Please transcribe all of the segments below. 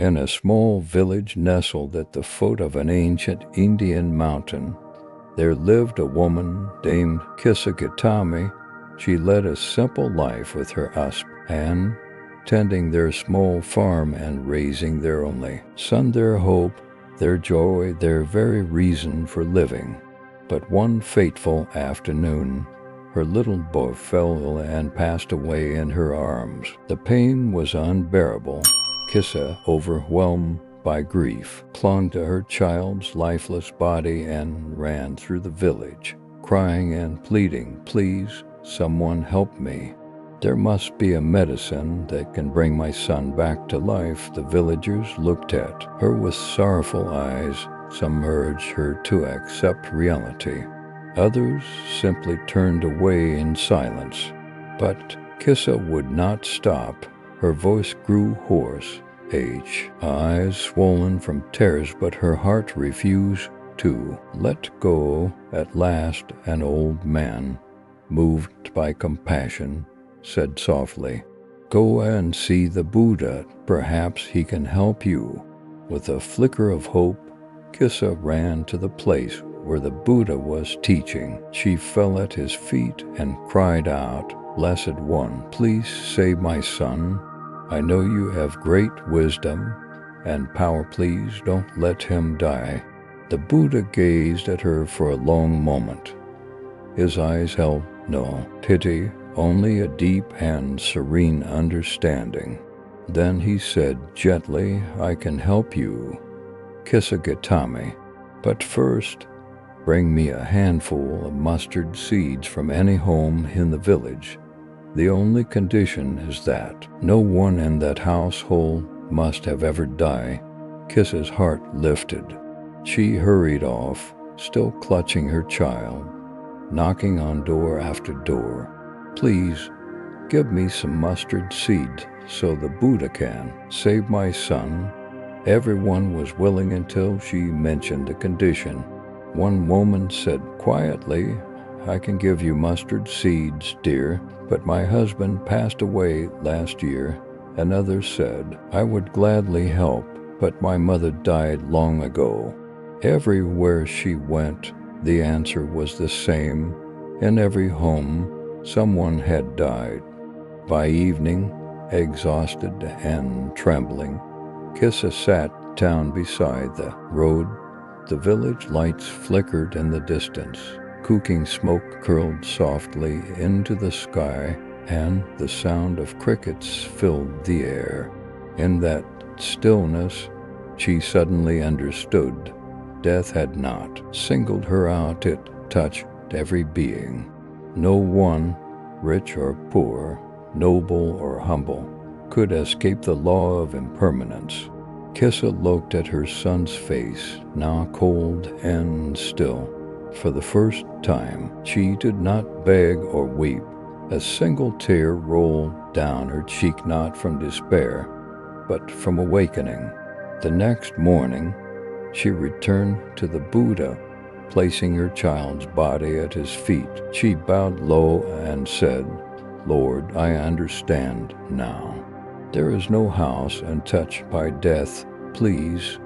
In a small village nestled at the foot of an ancient Indian mountain, there lived a woman named Kisa Gotami. She led a simple life with her husband, and tending their small farm and raising their only son, their hope, their joy, their very reason for living. But one fateful afternoon, her little boy fell ill and passed away in her arms. The pain was unbearable. Kisa, overwhelmed by grief, clung to her child's lifeless body and ran through the village, crying and pleading, "Please, someone help me. There must be a medicine that can bring my son back to life." The villagers looked at her with sorrowful eyes. Some urged her to accept reality. Others simply turned away in silence. But Kisa would not stop. Her voice grew hoarse, eyes swollen from tears, but her heart refused to let go. At last, an old man, moved by compassion, said softly, "Go and see the Buddha. Perhaps he can help you." With a flicker of hope, Kisa ran to the place where the Buddha was teaching. She fell at his feet and cried out, "Blessed One, please save my son. I know you have great wisdom and power. Please don't let him die." The Buddha gazed at her for a long moment. His eyes held no pity, only a deep and serene understanding. Then he said gently, "I can help you, Kisa Gotami, but first bring me a handful of mustard seeds from any home in the village. The only condition is that no one in that household must have ever died." Kisa's heart lifted. She hurried off, still clutching her child, knocking on door after door. "Please, give me some mustard seed so the Buddha can save my son." Everyone was willing until she mentioned a condition. One woman said quietly, "I can give you mustard seeds, dear, but my husband passed away last year." Another said, "I would gladly help, but my mother died long ago." Everywhere she went, the answer was the same. In every home, someone had died. By evening, exhausted and trembling, Kisa sat down beside the road. The village lights flickered in the distance. Cooking smoke curled softly into the sky, and the sound of crickets filled the air. In that stillness, she suddenly understood. Death had not singled her out. It touched every being. No one, rich or poor, noble or humble, could escape the law of impermanence. Kisa looked at her son's face, now cold and still. For the first time, she did not beg or weep. A single tear rolled down her cheek, not from despair, but from awakening. The next morning, she returned to the Buddha, placing her child's body at his feet. She bowed low and said, "Lord, I understand now. There is no house untouched by death. Please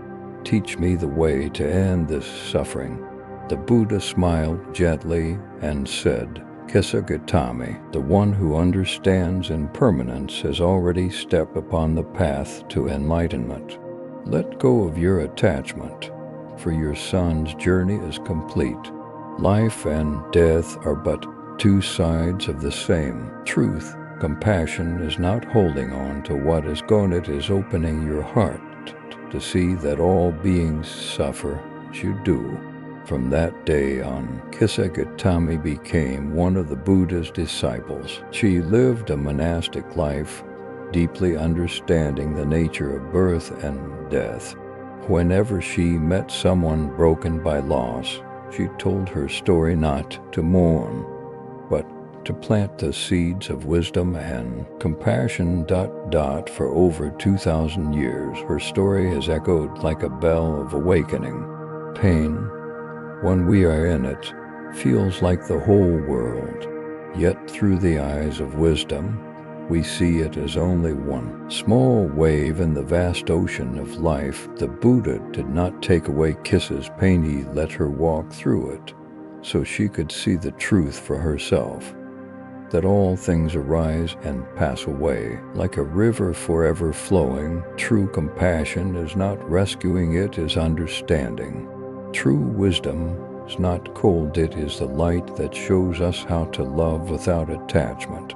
teach me the way to end this suffering." The Buddha smiled gently and said, "Kisa Gotami, the one who understands impermanence has already stepped upon the path to enlightenment. Let go of your attachment, for your son's journey is complete. Life and death are but two sides of the same truth. Compassion is not holding on to what is gone. It is opening your heart to see that all beings suffer as you do." From that day on, Kisa Gotami became one of the Buddha's disciples. She lived a monastic life, deeply understanding the nature of birth and death. Whenever she met someone broken by loss, she told her story not to mourn, but to plant the seeds of wisdom and compassion. For over 2,000 years, her story has echoed like a bell of awakening. Pain, when we are in it, feels like the whole world. Yet through the eyes of wisdom, We see it as only one small wave in the vast ocean of life. The Buddha did not take away Kisa's pain, he let her walk through it, so she could see the truth for herself, that all things arise and pass away, like a river forever flowing. True compassion is not rescuing, it is understanding. True wisdom is not cold, it is the light that shows us how to love without attachment.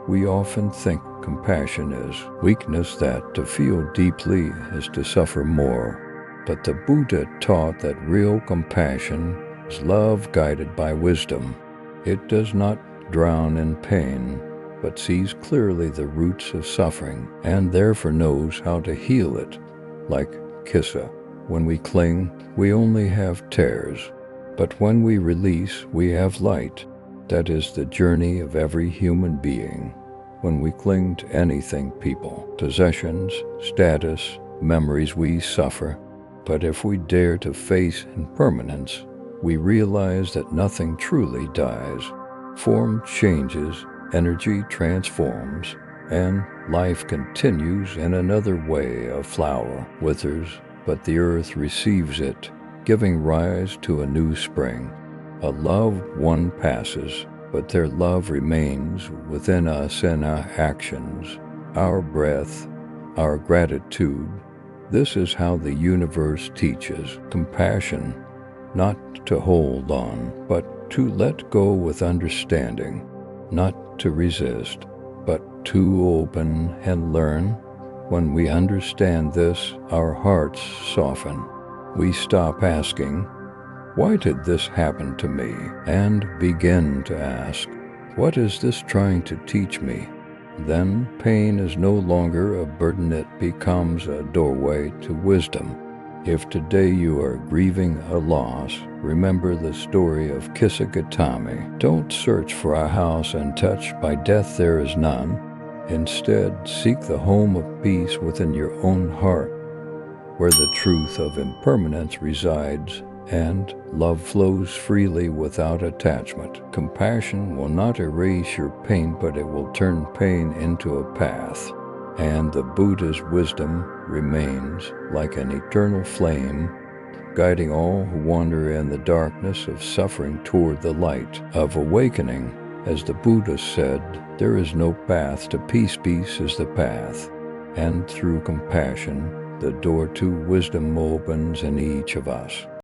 We often think compassion is weakness, that to feel deeply is to suffer more. But the Buddha taught that real compassion is love guided by wisdom. It does not drown in pain, but sees clearly the roots of suffering and therefore knows how to heal it. Like Kisa, when we cling, we only have tears, but when we release, we have light. That is the journey of every human being. When we cling to anything, people, possessions, status, memories, we suffer. But if we dare to face impermanence, we realize that nothing truly dies. Form changes, energy transforms, and life continues in another way. A flower withers, but the earth receives it, giving rise to a new spring. A loved one passes, but their love remains within us in our actions, our breath, our gratitude. This is how the universe teaches compassion, not to hold on, but to let go with understanding, not to resist, but to open and learn. When we understand this, our hearts soften. We stop asking, "Why did this happen to me?" and begin to ask, "What is this trying to teach me?" Then pain is no longer a burden, it becomes a doorway to wisdom. If today you are grieving a loss, remember the story of Kisa Gotami. Don't search for a house untouched by death, there is none. Instead, seek the home of peace within your own heart, where the truth of impermanence resides and love flows freely without attachment. Compassion will not erase your pain, but it will turn pain into a path. And the Buddha's wisdom remains like an eternal flame, guiding all who wander in the darkness of suffering toward the light of awakening. As the Buddha said, there is no path to peace, peace is the path. And through compassion, the door to wisdom opens in each of us.